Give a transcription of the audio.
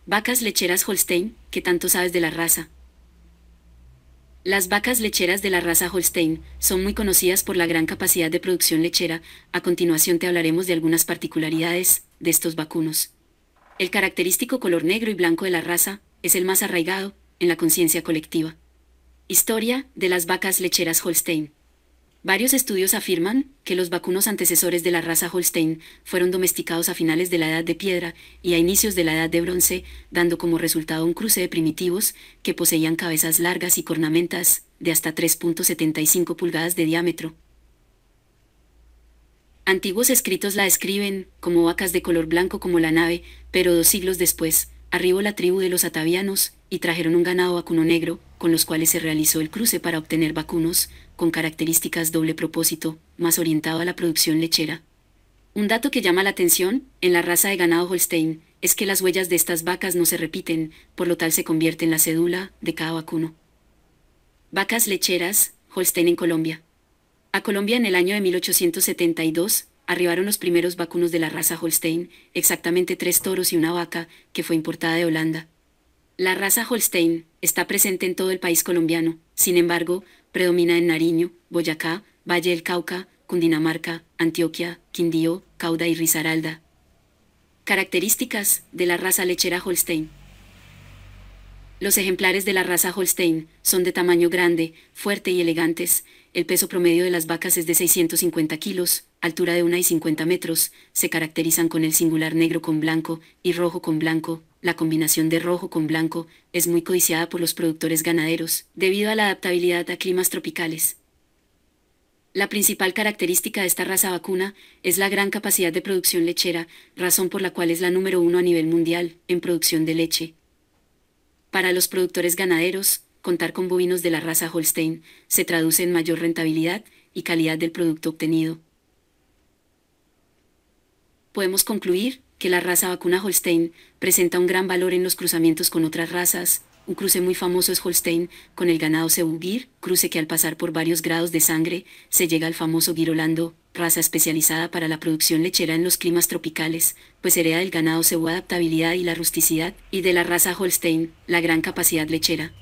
Vacas lecheras Holstein, ¿qué tanto sabes de la raza? Las vacas lecheras de la raza Holstein son muy conocidas por la gran capacidad de producción lechera. A continuación te hablaremos de algunas particularidades de estos vacunos. El característico color negro y blanco de la raza es el más arraigado en la conciencia colectiva. Historia de las vacas lecheras Holstein. Varios estudios afirman que los vacunos antecesores de la raza Holstein fueron domesticados a finales de la Edad de Piedra y a inicios de la Edad de Bronce, dando como resultado un cruce de primitivos que poseían cabezas largas y cornamentas de hasta 3.75 pulgadas de diámetro. Antiguos escritos la describen como vacas de color blanco como la nave, pero 2 siglos después, arribó la tribu de los atavianos y trajeron un ganado vacuno negro, con los cuales se realizó el cruce para obtener vacunos con características doble propósito, más orientado a la producción lechera. Un dato que llama la atención en la raza de ganado Holstein es que las huellas de estas vacas no se repiten, por lo tal se convierte en la cédula de cada vacuno. Vacas lecheras Holstein en Colombia. A Colombia en el año de 1872 arribaron los primeros vacunos de la raza Holstein, exactamente 3 toros y una vaca, que fue importada de Holanda. La raza Holstein está presente en todo el país colombiano, sin embargo, predomina en Nariño, Boyacá, Valle del Cauca, Cundinamarca, Antioquia, Quindío, Cauda y Risaralda. Características de la raza lechera Holstein. Los ejemplares de la raza Holstein son de tamaño grande, fuerte y elegantes. El peso promedio de las vacas es de 650 kilos, altura de 1,50 metros. Se caracterizan con el singular negro con blanco y rojo con blanco. La combinación de rojo con blanco es muy codiciada por los productores ganaderos, debido a la adaptabilidad a climas tropicales. La principal característica de esta raza vacuna es la gran capacidad de producción lechera, razón por la cual es la número 1 a nivel mundial en producción de leche. Para los productores ganaderos, contar con bovinos de la raza Holstein se traduce en mayor rentabilidad y calidad del producto obtenido. Podemos concluir que la raza vacuna Holstein presenta un gran valor en los cruzamientos con otras razas. Un cruce muy famoso es Holstein con el ganado Zebu-Gir, cruce que al pasar por varios grados de sangre se llega al famoso Gir holando, raza especializada para la producción lechera en los climas tropicales, pues hereda del ganado Zebu adaptabilidad y la rusticidad, y de la raza Holstein, la gran capacidad lechera.